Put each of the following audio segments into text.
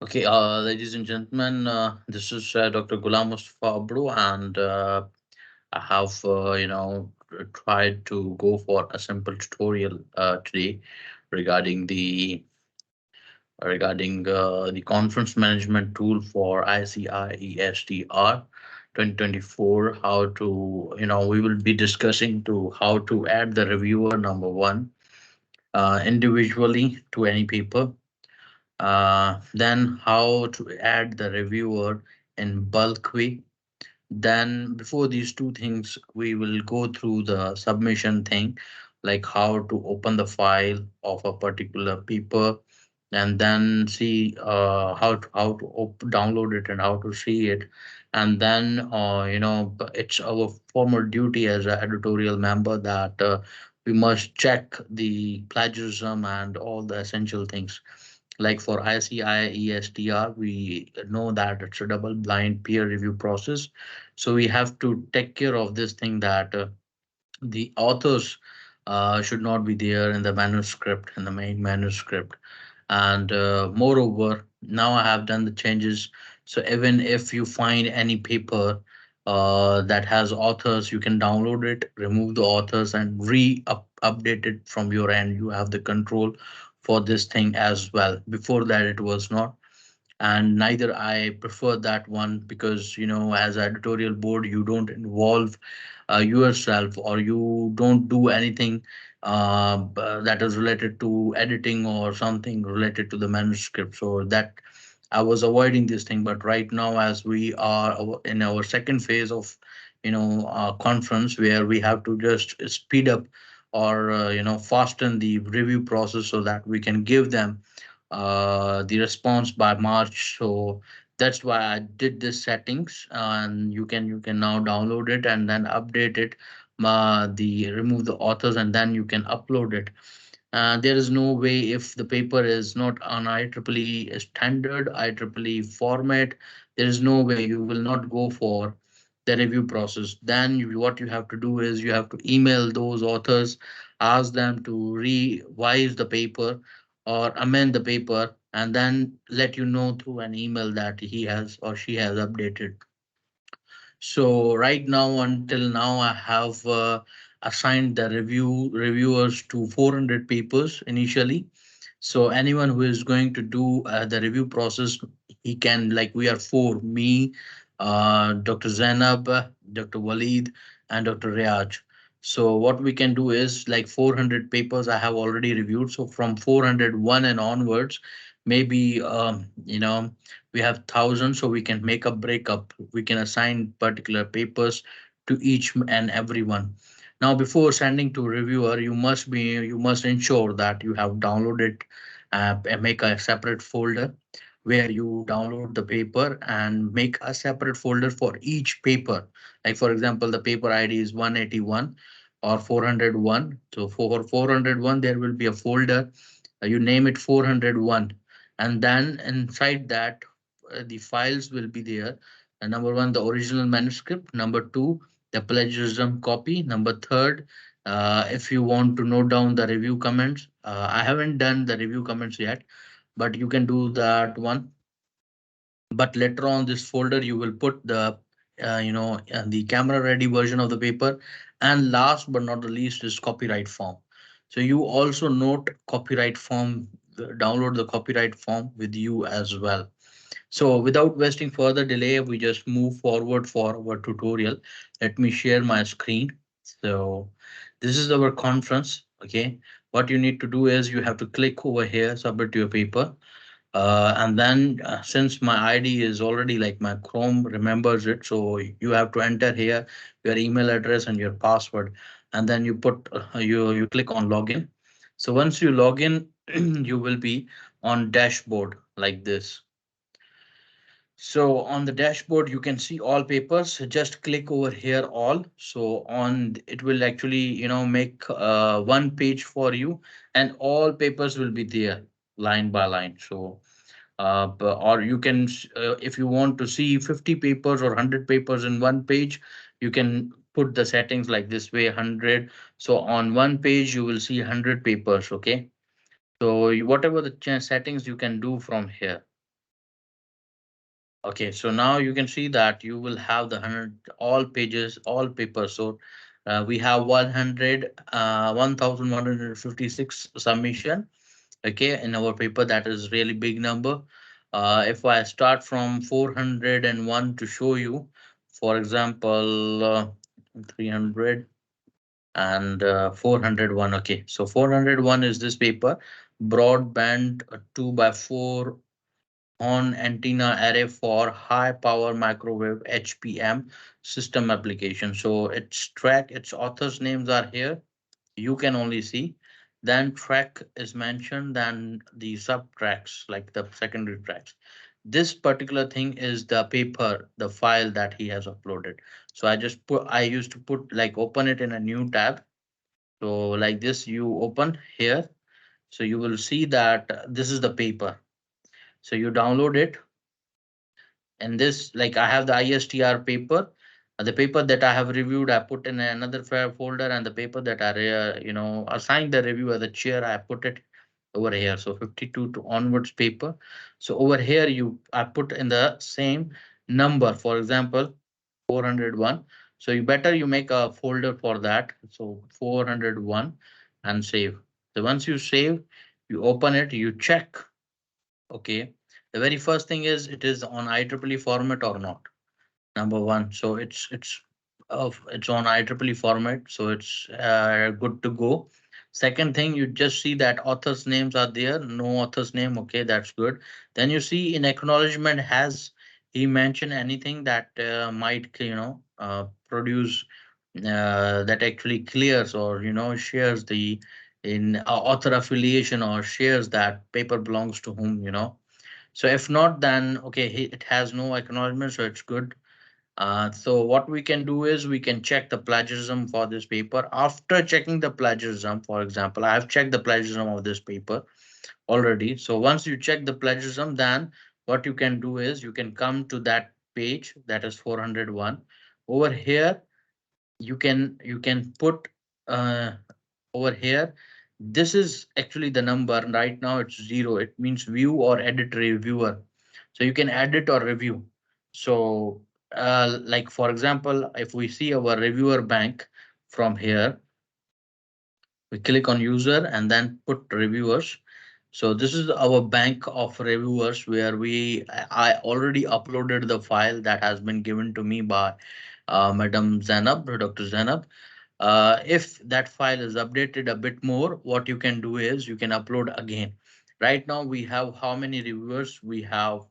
Okay, ladies and gentlemen, this is Dr. Ghulam Mustafa Abru, and I have, tried to go for a simple tutorial today regarding the conference management tool for ICIESTR 2024. How to, we will be discussing to how to add the reviewer number one individually to any paper. Then how to add the reviewer in bulk way. Then before these two things, we will go through the submission thing, like how to open the file of a particular paper, and then see download it and how to see it. And then it's our formal duty as an editorial member that we must check the plagiarism and all the essential things. Like for ICIESTR, we know that it's a double blind peer review process. So we have to take care of this thing that the authors should not be there in the manuscript, in the main manuscript. And moreover, now I have done the changes. So even if you find any paper that has authors, you can download it, remove the authors, and update it from your end. You have the control for this thing as well. Before that, it was not, and neither I prefer that one, because as editorial board, you don't involve yourself, or you don't do anything that is related to editing or something related to the manuscript. So that I was avoiding this thing. But right now, as we are in our second phase of conference, where we have to just speed up or fasten the review process so that we can give them the response by March. So that's why I did this settings, and you can now download it and then update it. The remove the authors, and then you can upload it. There is no way, if the paper is not on IEEE standard, IEEE format, there is no way you will not go for the review process. Then what you have to do is you have to email those authors, ask them to revise the paper or amend the paper, and then let you know through an email that he has or she has updated. So right now, until now, I have assigned the reviewers to 400 papers initially. So anyone who is going to do the review process, he can, like, we are four: me, Dr. Zainab, Dr. Waleed, and Dr. Riaj. So what we can do is, like, 400 papers I have already reviewed. So from 401 and onwards, maybe we have thousands, so we can make a breakup. We can assign particular papers to each and every one. Now, before sending to reviewer, you must ensure that you have downloaded and make a separate folder where you download the paper, and make a separate folder for each paper. Like for example, the paper ID is 181 or 401. So for 401, there will be a folder. You name it 401, and then inside that, the files will be there. Number one, the original manuscript. Number two, the plagiarism copy. Number third, if you want to note down the review comments, I haven't done the review comments yet, but you can do that one. But later on this folder, you will put the camera ready version of the paper. And last but not the least is copyright form. So you also note copyright form, download the copyright form with you as well. So without wasting further delay, we just move forward for our tutorial. Let me share my screen. So this is our conference. Okay, what you need to do is you have to click over here, submit your paper. And then since my ID is already, like, my Chrome remembers it, so you have to enter here your email address and your password, and then you put you click on login. So once you log in, you will be on dashboard like this. So on the dashboard, you can see all papers. Just click over here, all. So on it will actually, make one page for you, and all papers will be there line by line. So or you can, if you want to see 50 papers or 100 papers in one page, you can put the settings like this way: 100. So on one page, you will see 100 papers. Okay. So whatever the settings you can do from here. Okay, so now you can see that you will have the 100 all pages, all papers. So we have 100, 1156 submission. Okay, in our paper, that is really big number. If I start from 401 to show you, for example, 300 and 401. Okay, so 401 is this paper, broadband 2 by 4 on antenna array for high power microwave HPM system application. So its track, its authors names are here. You can only see. Then track is mentioned, then the sub tracks, like the secondary tracks. This particular thing is the paper, the file that he has uploaded. So I used to put like open it in a new tab. So like this, you open here. So you will see that this is the paper. So you download it, and this, like, I have the ISTR paper, the paper that I have reviewed I put in another folder, and the paper that I assigned the reviewer the chair, I put it over here. So 52 to onwards paper. So over here you I put in the same number, for example 401. So you better you make a folder for that. So 401 and save. So once you save, you open it, you check. Okay, the very first thing is it is on IEEE format or not. Number one, so it's on IEEE format, so it's good to go. Second thing, you just see that authors names are there, no author's name. Okay, that's good. Then you see in acknowledgement, has he mentioned anything that might produce that actually clears or shares the in author affiliation, or shares that paper belongs to whom. So if not, then okay, it has no acknowledgement, so it's good. So what we can do is we can check the plagiarism for this paper. After checking the plagiarism, for example, I have checked the plagiarism of this paper already. So once you check the plagiarism, then what you can do is you can come to that page, that is 401. Over here, you can put uh, over here. This is actually the number. Right now it's 0. It means view or edit reviewer. So you can edit or review. So like for example, if we see our reviewer bank from here, we click on user and then put reviewers. So this is our bank of reviewers where I already uploaded the file that has been given to me by Madam Zainab, Dr. Zainab. If that file is updated a bit more, what you can do is you can upload again. Right now we have how many reviewers we have?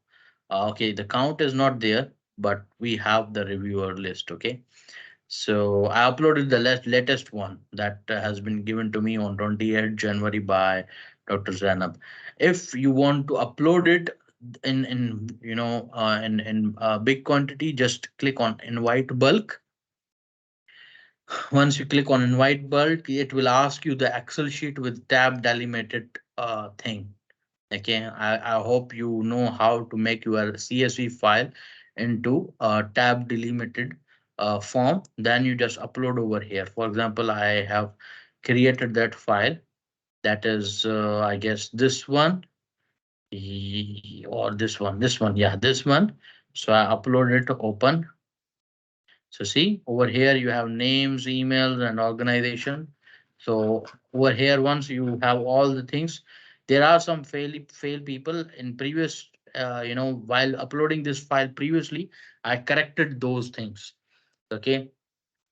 Okay, the count is not there, but we have the reviewer list. Okay, so I uploaded the latest one that has been given to me on 28th January by Dr. Zainab. If you want to upload it in big quantity, just click on invite bulk. Once you click on invite bulk, it will ask you the Excel sheet with tab delimited thing. Okay, I hope you know how to make your CSV file into a tab delimited form. Then you just upload over here. For example, I have created that file. That is, I guess, this one, or this one, yeah, this one. So I upload it to open. So see over here you have names, emails, and organization. So over here, once you have all the things, there are some fail people in previous, while uploading this file previously, I corrected those things. Okay,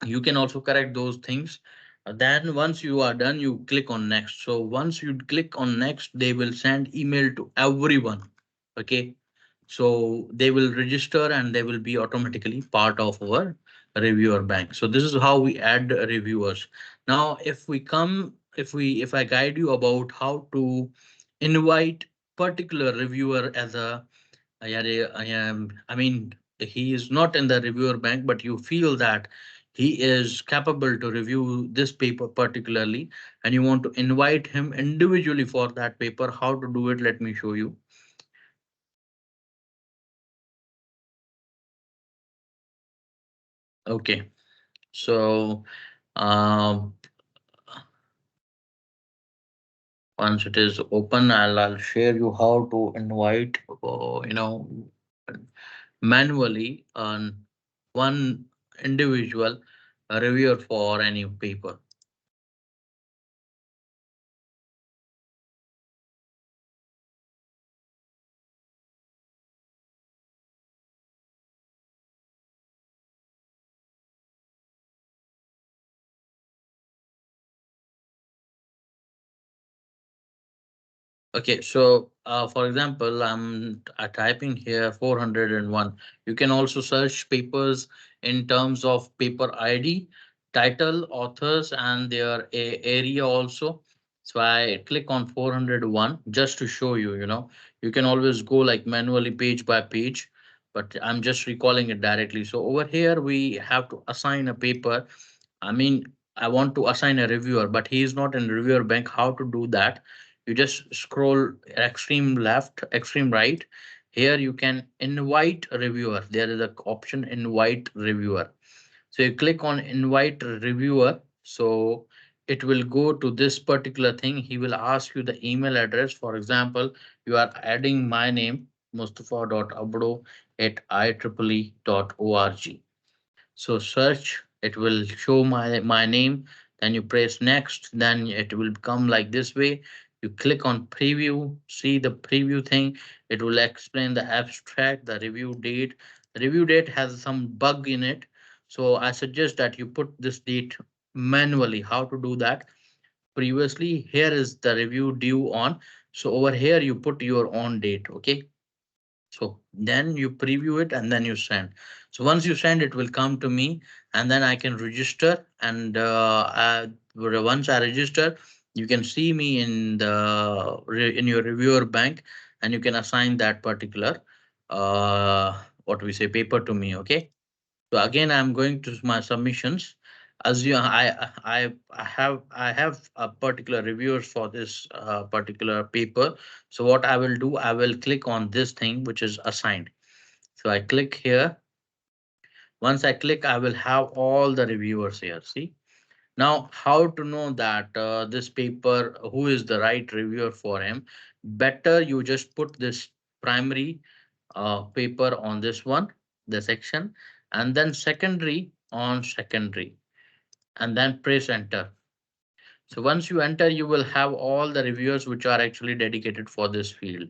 you can also correct those things. Then once you are done, you click on next. So once you click on next, they will send email to everyone. Okay, so they will register and they will be automatically part of our reviewer bank. So this is how we add reviewers. Now if I guide you about how to invite particular reviewer as a, I mean, he is not in the reviewer bank, but you feel that he is capable to review this paper particularly, and you want to invite him individually for that paper. How to do it, let me show you. Okay, so um, once it is open, I'll share you how to invite. manually on one individual reviewer for any paper. Okay, so for example, I'm typing here 401. You can also search papers in terms of paper ID, title, authors, and their area also. So I click on 401 just to show you, you can always go like manually page by page, but I'm just recalling it directly. So over here, we have to assign a paper. I mean, I want to assign a reviewer, but he is not in reviewer bank. How to do that? You just scroll extreme left, extreme right. Here you can invite a reviewer. There is an option invite reviewer. So you click on invite reviewer. So it will go to this particular thing. He will ask you the email address. For example, you are adding my name, mustafa.abdo at IEEE.org. So search, it will show my name, then you press next, then it will come like this way. You click on preview, see the preview thing. It will explain the abstract, the review date. The review date has some bug in it, so I suggest that you put this date manually. How to do that? Previously, here is the review due on, so over here you put your own date. Okay, so then you preview it and then you send. So once you send, it will come to me, and then I can register. And once I register, you can see me in in your reviewer bank, and you can assign that particular what we say paper to me. Okay. So again, I'm going to my submissions. As you, I have a particular reviewers for this particular paper. So what I will do, I will click on this thing which is assigned. So I click here. Once I click, I will have all the reviewers here. See now how to know that this paper who is the right reviewer for him. Better you just put this primary paper on this one, the section, and then secondary on secondary, and then press enter. So once you enter, you will have all the reviewers which are actually dedicated for this field.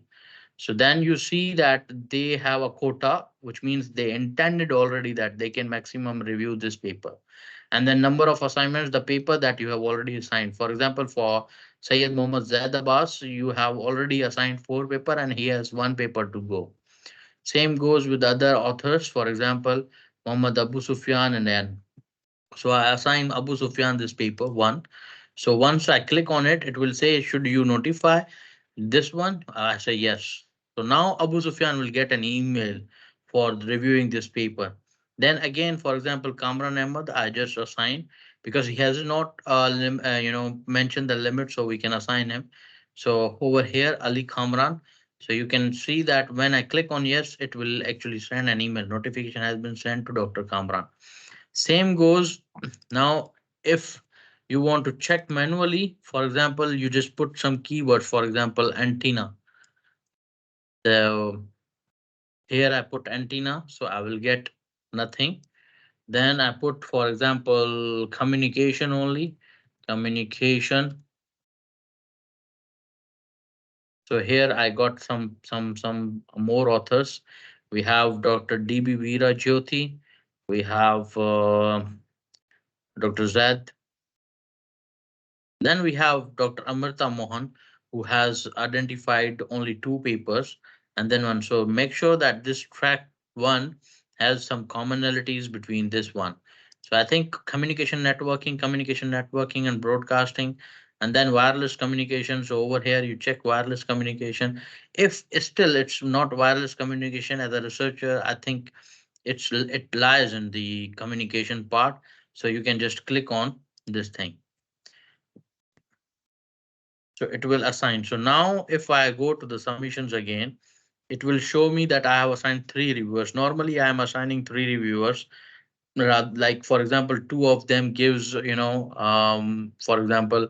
So then you see that they have a quota, which means they intended already that they can maximum review this paper. And then number of assignments, the paper that you have already assigned. For example, for Syed Mohammad Zaid Abbas, you have already assigned 4 paper and he has 1 paper to go. Same goes with other authors. For example, Muhammad Abu Sufyan and then. So I assign Abu Sufyan this paper 1. So once I click on it, it will say, should you notify this one? I say yes. So now Abu Sufyan will get an email for reviewing this paper. Then again, for example, Kamran Ahmad, I just assign because he has not mentioned the limit, so we can assign him. So over here, Ali Kamran. So you can see that when I click on yes, it will actually send an email. Notification has been sent to Dr. Kamran. Same goes now if you want to check manually, for example, you just put some keywords, for example, antenna. So here I put antenna, so I will get nothing. Then I put, for example, communication only, communication. So here I got some more authors. We have Dr. DB Veera Jyoti. We have Dr. Zed. Then we have Dr. Amrita Mohan, who has identified only 2 papers and then one. So make sure that this track one has some commonalities between this one. So I think communication networking and broadcasting, and then wireless communication. So over here you check wireless communication. If still it's not wireless communication, as a researcher, I think it lies in the communication part. So you can just click on this thing. So it will assign. So now if I go to the submissions again, it will show me that I have assigned 3 reviewers. Normally I am assigning 3 reviewers. Like for example, 2 of them gives, for example,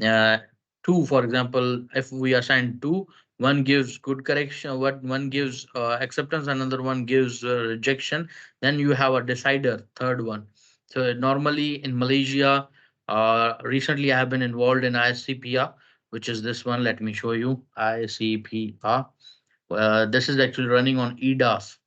uh, 2, for example, if we assign 2, one gives good correction, what one gives acceptance, another one gives rejection, then you have a decider, third one. So normally in Malaysia, recently I have been involved in ICPR, which is this one. Let me show you ICPR. This is actually running on EDAS.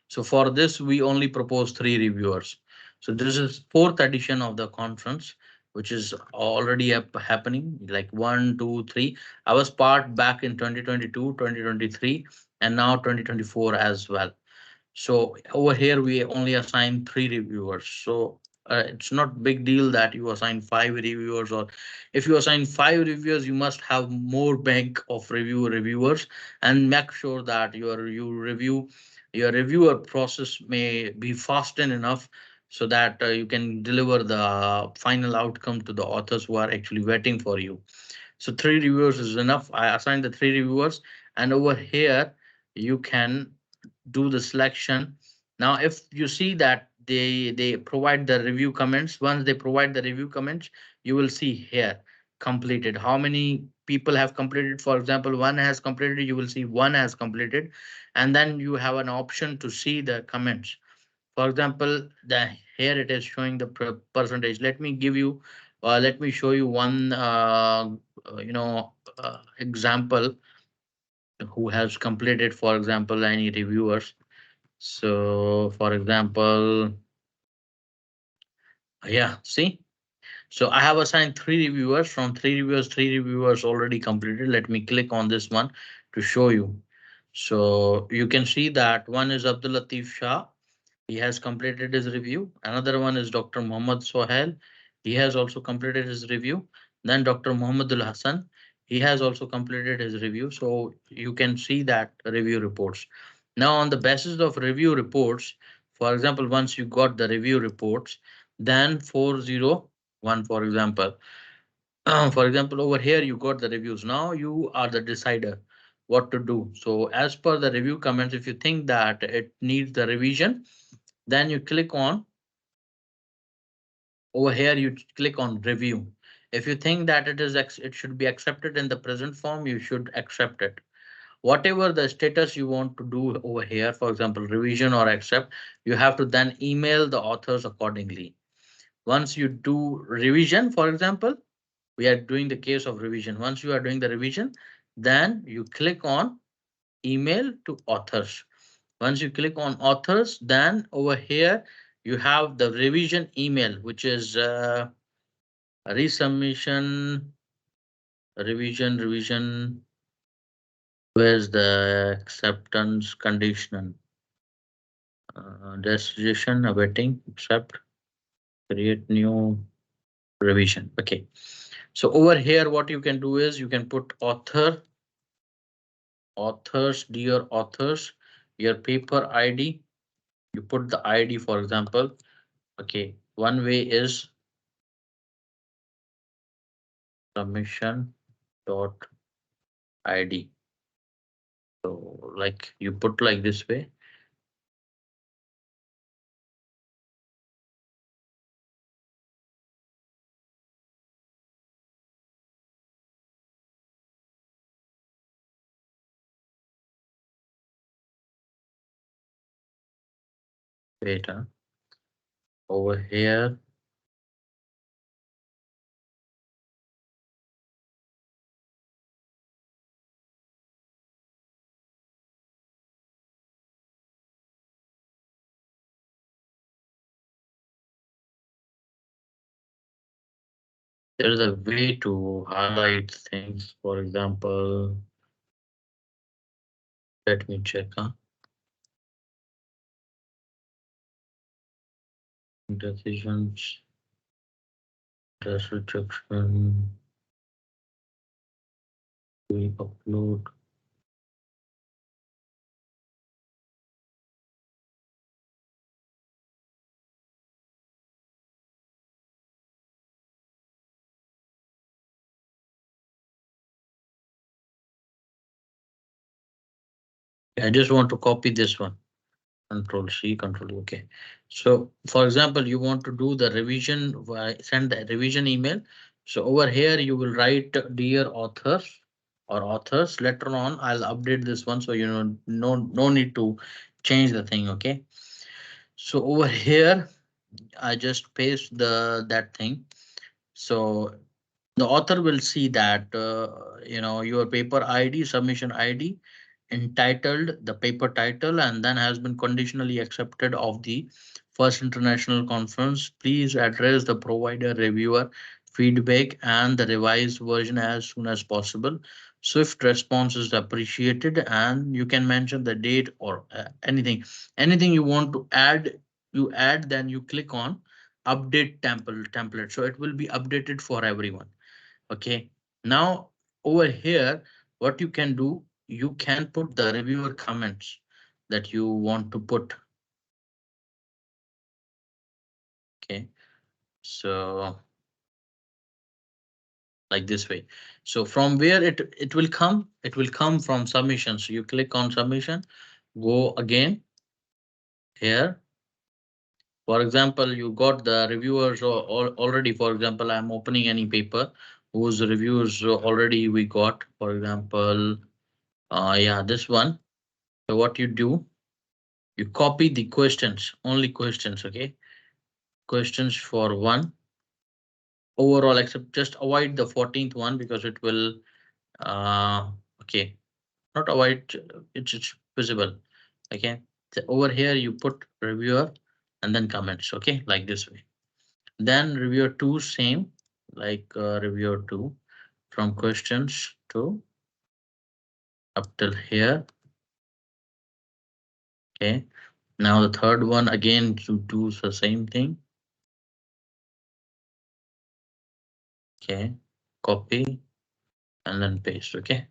So for this, we only propose three reviewers. So this is fourth edition of the conference, which is already happening, like one, two, three. I was part back in 2022, 2023, and now 2024 as well. So over here, we only assign three reviewers. So it's not big deal that you assign five reviewers, or if you assign five reviewers, you must have more bank of reviewers, and make sure that your reviewer process may be fast enough so that you can deliver the final outcome to the authors who are actually waiting for you. So three reviewers is enough. I assigned the three reviewers, and over here you can do the selection. Now if you see that they provide the review comments, once they provide the review comments, you will see here completed, how many people have completed. For example, one has completed, you will see one has completed, and then you have an option to see the comments. For example, the here it is showing the percentage. Let me show you one example who has completed, for example, any reviewers. So, for example, yeah, see. So I have assigned three reviewers. From three reviewers already completed. Let me click on this one to show you. So you can see that one is Abdul Latif Shah. He has completed his review. Another one is Dr. Muhammad Sohail. He has also completed his review. Then Dr. Muhammadul Hassan. He has also completed his review. So you can see that review reports. Now, on the basis of review reports, for example, once you got the review reports, then 401, for example, for example, over here you got the reviews. Now you are the decider what to do. So as per the review comments, if you think that it needs the revision, then you click on over here, you click on review. If you think that it should be accepted in the present form, you should accept it. Whatever the status you want to do over here, for example, revision or accept, you have to then email the authors accordingly. Once you do revision, for example, we are doing the case of revision. Once you are doing the revision, then you click on email to authors. Once you click on authors, then over here you have the revision email, which is resubmission, revision. Where's the acceptance conditional? Decision awaiting, accept, create new revision. Okay. So over here, what you can do is you can put authors, dear authors, your paper ID. You put the ID, for example. Okay. One way is submission dot ID. So like you put like this way. Wait, over here. There's a way to highlight things. For example, let me check. Decisions, test rejection, we upload. I just want to copy this one. Control C, Control V. Okay. So, for example, you want to do the revision, send the revision email. So over here, you will write dear authors, or authors. Later on, I'll update this one, so you know, no need to change the thing. Okay. So over here, I just paste that thing. So the author will see that your paper ID, submission ID, entitled the paper title, and then has been conditionally accepted of the first international conference. Please address the provider reviewer feedback and the revised version as soon as possible. Swift response is appreciated, and you can mention the date or anything you want to add. You add, then you click on update template, so it will be updated for everyone. Okay. Now over here, what you can do, you can put the reviewer comments that you want to put. Okay. So like this way. So from where it will come, it will come from submission. So you click on submission, go again here. For example, you got the reviewers already. For example, I'm opening any paper whose reviews already we got. For example, yeah, this one. So what you do, you copy the questions, only questions. Okay, questions for one overall, except just avoid the 14th one because it will uh okay, not avoid, it's visible. Okay, so over here you put reviewer and then comments. Okay, like this way. Then reviewer 2, same, like reviewer 2, from questions to up till here. Okay, now the third one again to do the same thing. Okay, copy and then paste. Okay,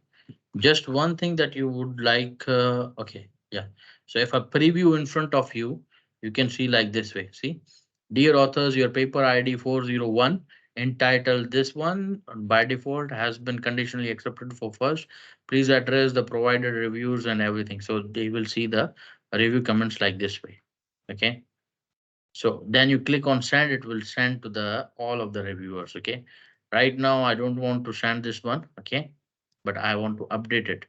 just one thing that you would like. Okay, yeah. So if a preview in front of you, you can see like this way. See, dear authors, your paper ID 401 entitled this one by default has been conditionally accepted for first. Please address the provided reviews and everything. So they will see the review comments like this way. Okay. So then you click on send, it will send to the all of the reviewers. Okay. Right now, I don't want to send this one. Okay. But I want to update it.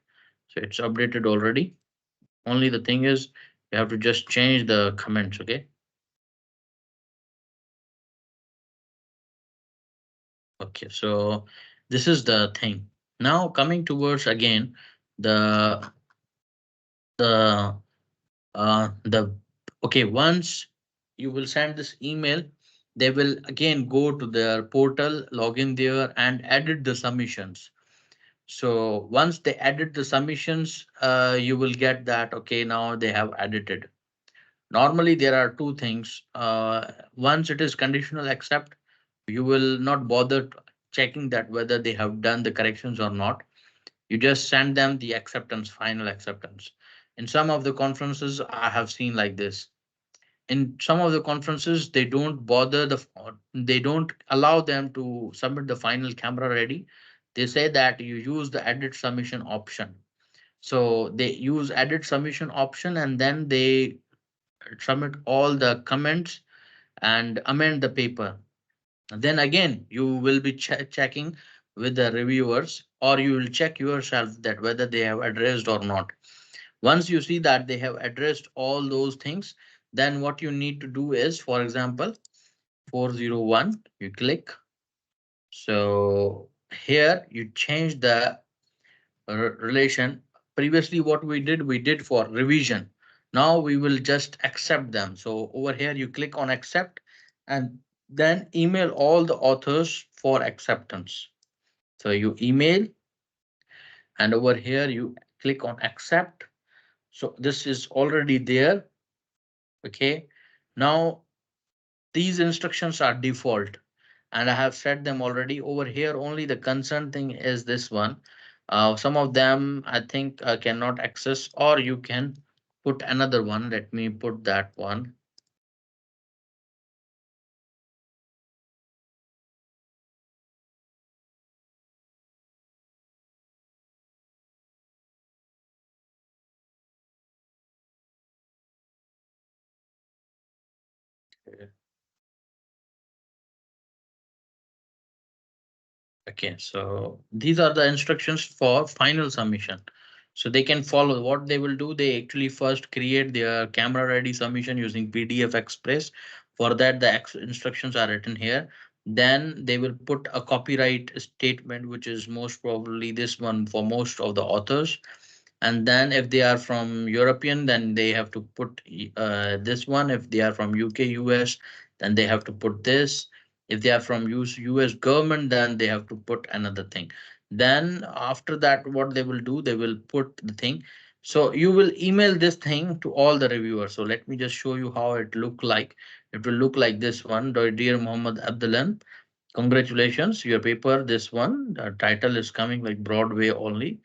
So it's updated already. Only the thing is you have to just change the comments. Okay. Okay. So this is the thing. Now coming towards again the the the okay, once you will send this email, they will again go to their portal, log in there and edit the submissions. So once they edit the submissions, you will get that okay, now they have edited. Normally there are two things. Once it is conditional accept, you will not bother checking that whether they have done the corrections or not. You just send them the acceptance, final acceptance. In some of the conferences I have seen like this. In some of the conferences they don't bother they don't allow them to submit the final camera ready. They say that you use the edit submission option. So they use edit submission option and then they submit all the comments and amend the paper. Then again you will be checking with the reviewers, or you will check yourself that whether they have addressed or not. Once you see that they have addressed all those things, then what you need to do is, for example, 401, you click. So here you change the relation. Previously what we did for revision. Now we will just accept them. So over here you click on accept and then email all the authors for acceptance. So you email and over here you click on accept. So this is already there. Okay. Now these instructions are default and I have set them already. Over here only the concern thing is this one. Some of them I think cannot access, or you can put another one. Let me put that one. Okay, so these are the instructions for final submission. So they can follow what they will do. They actually first create their camera ready submission using PDF Express. For that, the instructions are written here. Then they will put a copyright statement, which is most probably this one for most of the authors. And then if they are from European, then they have to put this one. If they are from UK, US, then they have to put this. If they are from US government, then they have to put another thing. Then after that, what they will do, they will put the thing. So you will email this thing to all the reviewers. So let me just show you how it look like. It will look like this one. Dear Muhammad Abdullah, congratulations, your paper. This one, the title is coming like Broadway only.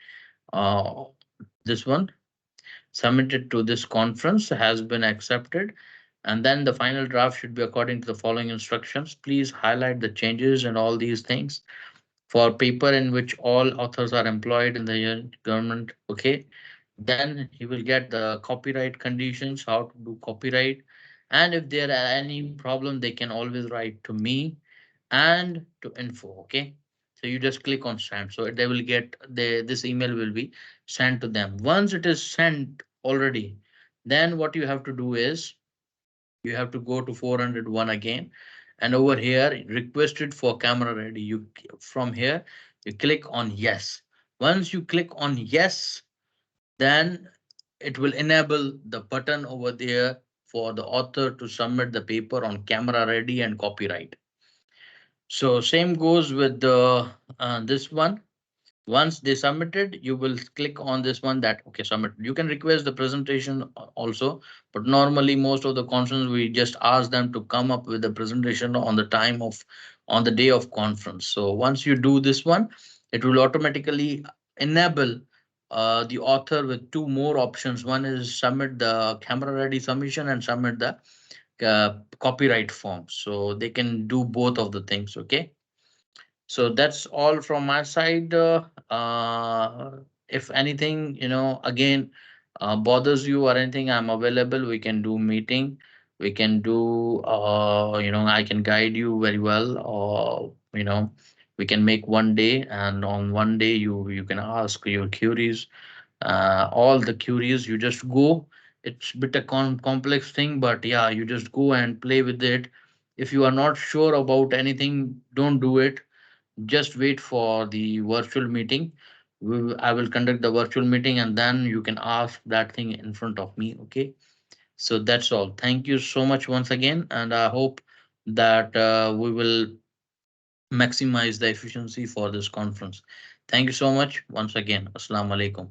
Uh, this one submitted to this conference has been accepted, and then the final draft should be according to the following instructions. Please highlight the changes and all these things for paper in which all authors are employed in the government. Okay, then he will get the copyright conditions, how to do copyright, and if there are any problem they can always write to me and to info. Okay, so you just click on send, so they will get this email will be sent to them. Once it is sent already, then what you have to do is you have to go to 401 again, and over here requested for camera ready, you from here you click on yes. Once you click on yes, then it will enable the button over there for the author to submit the paper on camera ready and copyright. So same goes with the this one. Once they submitted, you will click on this one that okay submit. You can request the presentation also, but normally most of the conference we just ask them to come up with the presentation on the time of on the day of conference. So once you do this one, it will automatically enable the author with two more options. One is submit the camera ready submission and submit the copyright form. So they can do both of the things. Okay, so that's all from my side. If anything, again, bothers you or anything, I'm available. We can do meeting. We can do, I can guide you very well. Or we can make one day, and on one day you can ask your queries. All the queries you just go. It's a bit a complex thing, but yeah, you just go and play with it. If you are not sure about anything, don't do it, just wait for the virtual meeting. I will conduct the virtual meeting and then you can ask that thing in front of me. Okay. So that's all. Thank you so much once again. And I hope that we will maximize the efficiency for this conference. Thank you so much once again. Assalamu alaikum.